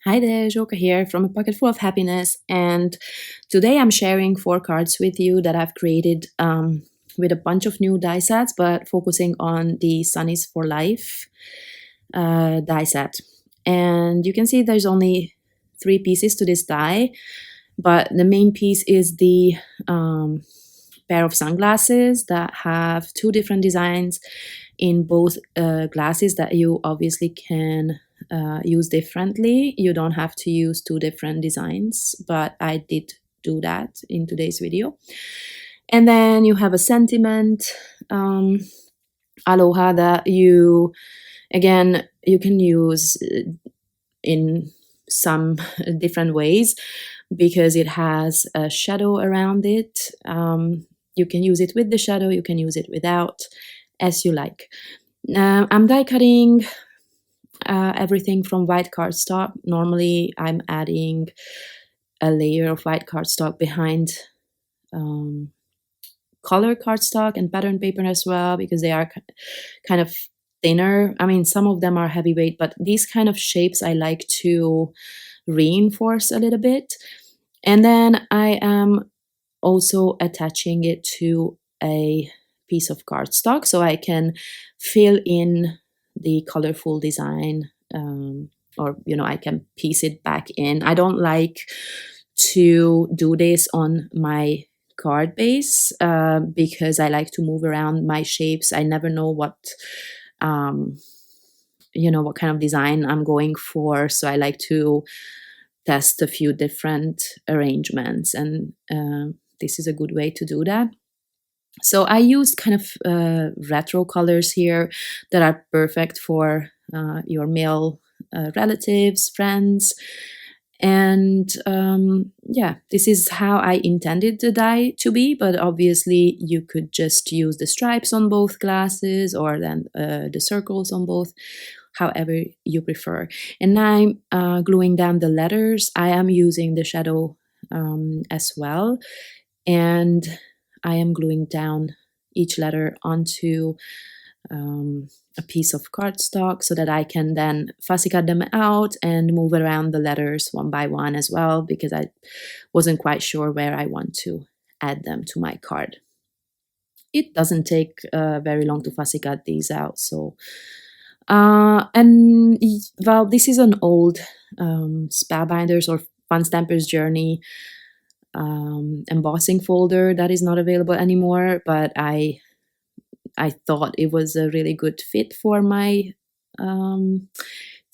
Hi there, Joka here from A Pocket Full of Happiness, and today I'm sharing 4 cards with you that I've created with a bunch of new die sets, but focusing on the Sunnies for Life die set. And you can see there's only 3 pieces to this die, but the main piece is the pair of sunglasses that have 2 different designs in both glasses that you obviously can use differently. You don't have to use 2 different designs, but I did do that in today's video. And then you have a sentiment, aloha, that you can use in some different ways because it has a shadow around it. You can use it with the shadow, you can use it without, as you like. I'm die cutting everything from white cardstock. Normally I'm adding a layer of white cardstock behind color cardstock and pattern paper as well, because they are kind of thinner. I mean, some of them are heavyweight, but these kind of shapes I like to reinforce a little bit. And then I am also attaching it to a piece of cardstock so I can fill in the colorful design, or I can piece it back in. I don't like to do this on my card base because I like to move around my shapes. I never know what what kind of design I'm going for, so I like to test a few different arrangements, and this is a good way to do that. So I used kind of retro colors here that are perfect for your male relatives, friends. And yeah, this is how I intended the die to be, but obviously you could just use the stripes on both glasses, or then the circles on both, however you prefer. And now I'm gluing down the letters. I am using the shadow as well, and I am gluing down each letter onto a piece of cardstock so that I can then fussy cut them out and move around the letters one by one as well, because I wasn't quite sure where I want to add them to my card. It doesn't take very long to fussy cut these out. So, and well, this is an old Spellbinders or Fun Stampers Journey embossing folder that is not available anymore, but I thought it was a really good fit for my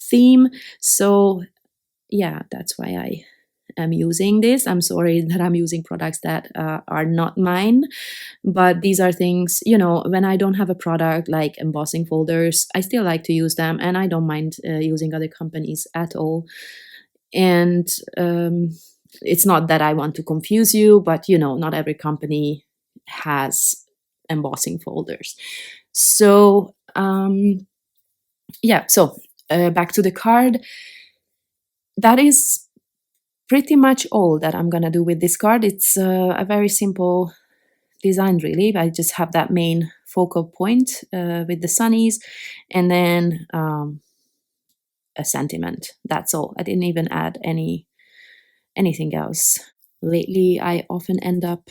theme. So yeah, that's why I am using this. I'm sorry that I'm using products that are not mine, but these are things, when I don't have a product like embossing folders, I still like to use them, and I don't mind using other companies at all. And it's not that I want to confuse you, but not every company has embossing folders. So yeah, so back to the card. That is pretty much all that I'm gonna do with this card. It's a very simple design, really. I just have that main focal point with the sunnies, and then a sentiment. That's all. I didn't even add anything else. Lately, I often end up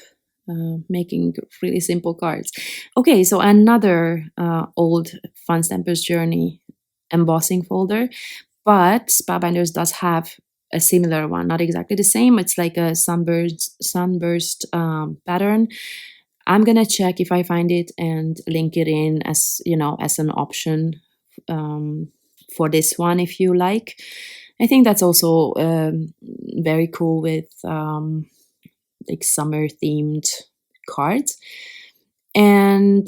making really simple cards. Okay, so another old Fun Stampers Journey embossing folder, but Spellbinders does have a similar one, not exactly the same. It's like a sunburst pattern. I'm gonna check if I find it and link it in as as an option for this one if you like. I think that's also very cool with like summer themed cards. And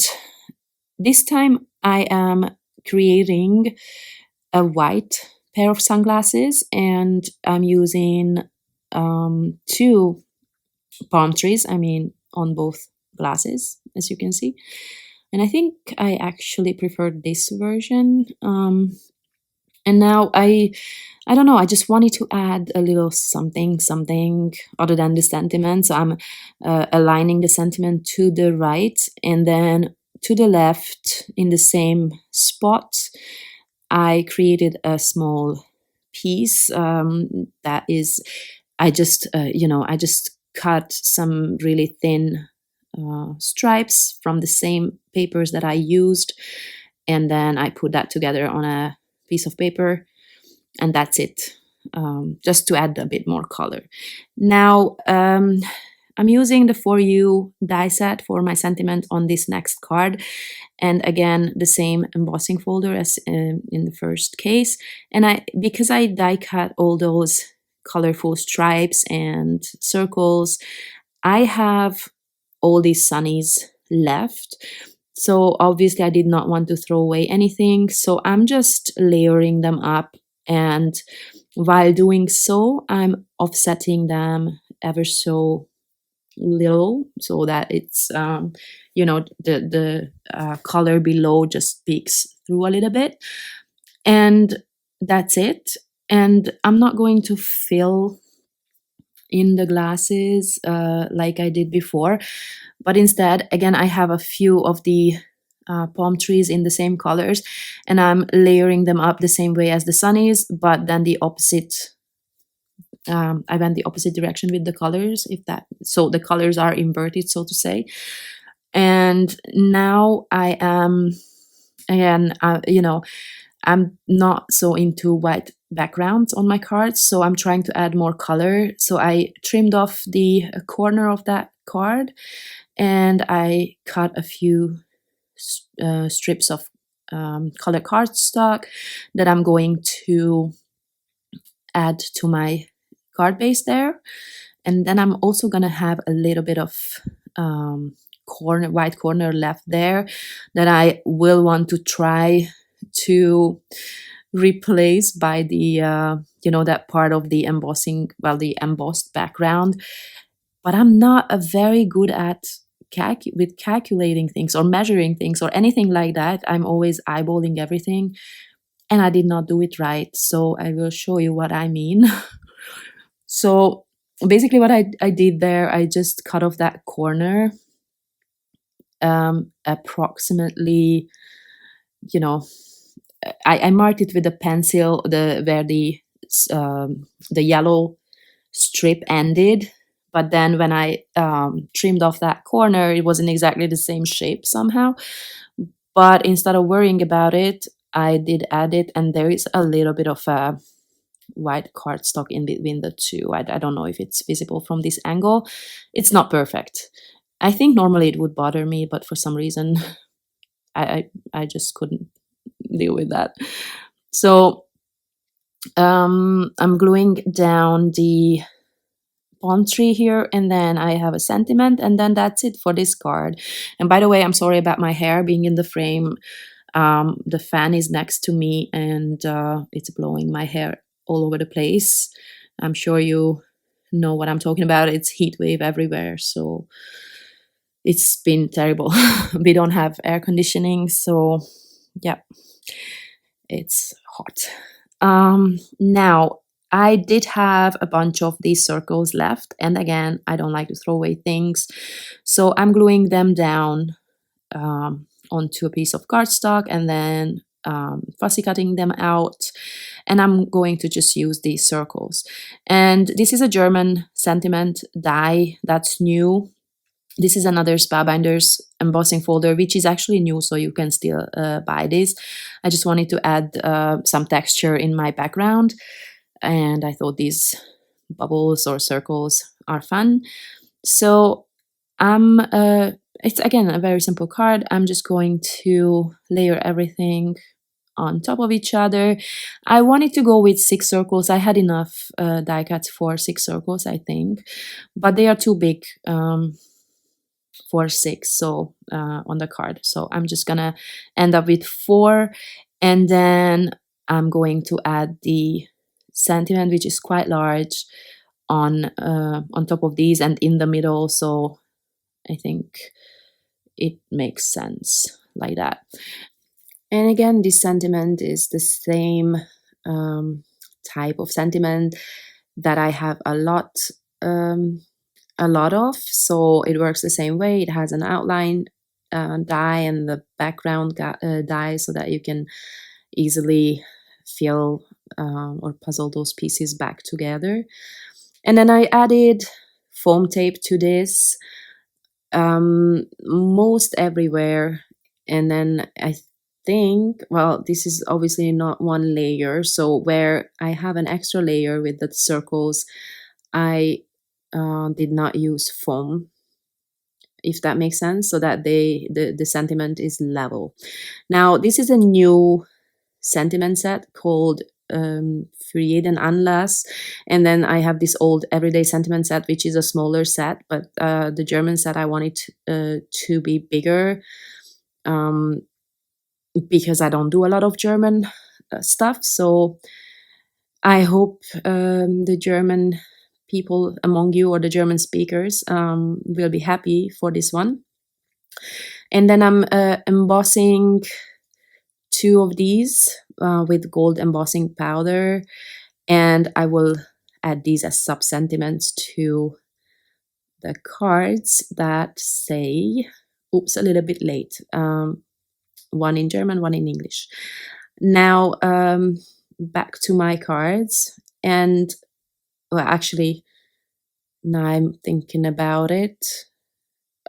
this time I am creating a white pair of sunglasses, and I'm using 2 palm trees, on both glasses, as you can see. And I think I actually prefer this version. And now I don't know, I just wanted to add a little something other than the sentiment. So I'm aligning the sentiment to the right, and then to the left in the same spot, I created a small piece that is, I just, I just cut some really thin stripes from the same papers that I used, and then I put that together on a piece of paper, and that's it, just to add a bit more color. Now, I'm using the For You die set for my sentiment on this next card. And again, the same embossing folder as in the first case. And because I die cut all those colorful stripes and circles, I have all these Sunnies left. So obviously I did not want to throw away anything. So I'm just layering them up. And while doing so, I'm offsetting them ever so little so that it's the color below just peeks through a little bit, and that's it. And I'm not going to fill in the glasses like I did before, but instead, again, I have a few of the palm trees in the same colors, and I'm layering them up the same way as the Sunnies, but then the opposite. I went the opposite direction with the colors, if that, so the colors are inverted, so to say. And now I am, again, I'm not so into white backgrounds on my cards, so I'm trying to add more color. So I trimmed off the corner of that card, and I cut a few strips of color cardstock that I'm going to add to my card base there. And then I'm also gonna have a little bit of white corner left there that I will want to try to replace by the that part of the embossing, well, the embossed background. But I'm not a very good at calculating things or measuring things or anything like that. I'm always eyeballing everything, and I did not do it right. So I will show you what I mean. So basically what I did there, I just cut off that corner approximately, I marked it with a pencil, where the yellow strip ended. But then when I trimmed off that corner, it wasn't exactly the same shape somehow. But instead of worrying about it, I did add it, and there is a little bit of a white cardstock in between the two. I don't know if it's visible from this angle. It's not perfect. I think normally it would bother me, but for some reason, I just couldn't deal with that. So I'm gluing down the palm tree here, and then I have a sentiment, and then that's it for this card. And by the way, I'm sorry about my hair being in the frame. The fan is next to me, and it's blowing my hair all over the place. I'm sure you know what I'm talking about. It's heat wave everywhere, so it's been terrible. We don't have air conditioning, so yeah, it's hot. Now, I did have a bunch of these circles left, and again, I don't like to throw away things, so I'm gluing them down onto a piece of cardstock, and then fussy cutting them out, and I'm going to just use these circles. And this is a German sentiment die that's new. This is another Spellbinders embossing folder, which is actually new, so you can still buy this. I just wanted to add some texture in my background, and I thought these bubbles or circles are fun. So it's again a very simple card. I'm just going to layer everything on top of each other. I wanted to go with 6 circles. I had enough die cuts for 6 circles, I think, but they are too big for 6 so on the card. So I'm just gonna end up with 4, and then I'm going to add the sentiment, which is quite large, on top of these and in the middle. So I think it makes sense like that. And again, this sentiment is the same type of sentiment that I have a lot of, so it works the same way. It has an outline die and the background die, so that you can easily fill or puzzle those pieces back together. And then I added foam tape to this, most everywhere. And then I think, well, this is obviously not one layer. So where I have an extra layer with the circles, I did not use foam, if that makes sense, so that the sentiment is level. Now, this is a new sentiment set called Frieden Anlass. And then I have this old everyday sentiment set, which is a smaller set, but the German set I wanted to be bigger, um, because I don't do a lot of German stuff. So I hope the German people among you, or the German speakers, will be happy for this one. And then I'm embossing two of these with gold embossing powder, and I will add these as sub-sentiments to the cards that say, oops, a little bit late, one in German, one in English. Now, back to my cards, and well, actually, now I'm thinking about it,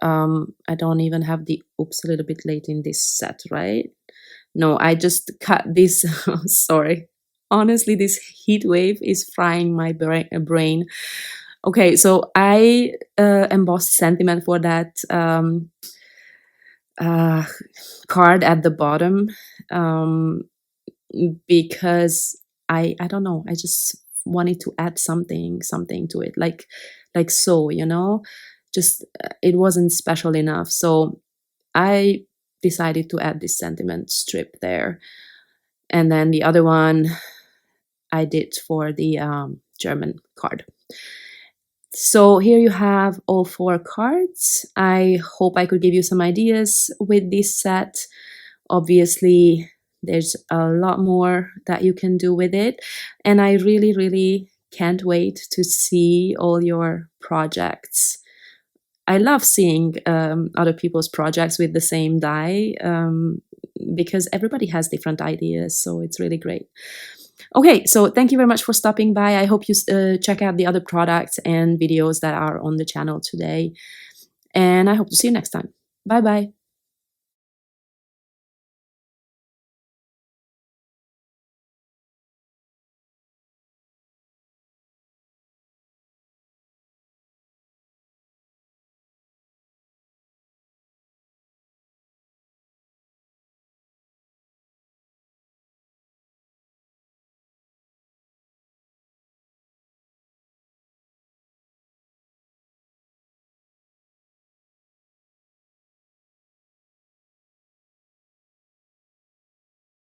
I don't even have the oops, a little bit late in this set, right? No, I just cut this. Sorry. Honestly, this heat wave is frying my brain. Okay, so I embossed sentiment for that uh, card at the bottom, because I don't know. I just wanted to add something to it, like so, just it wasn't special enough. So I decided to add this sentiment strip there. And then the other one I did for the German card. So here you have all 4 cards. I hope I could give you some ideas with this set. Obviously, there's a lot more that you can do with it. And I really, really can't wait to see all your projects. I love seeing other people's projects with the same die, because everybody has different ideas. So it's really great. Okay, so thank you very much for stopping by. I hope you check out the other products and videos that are on the channel today. And I hope to see you next time. Bye bye.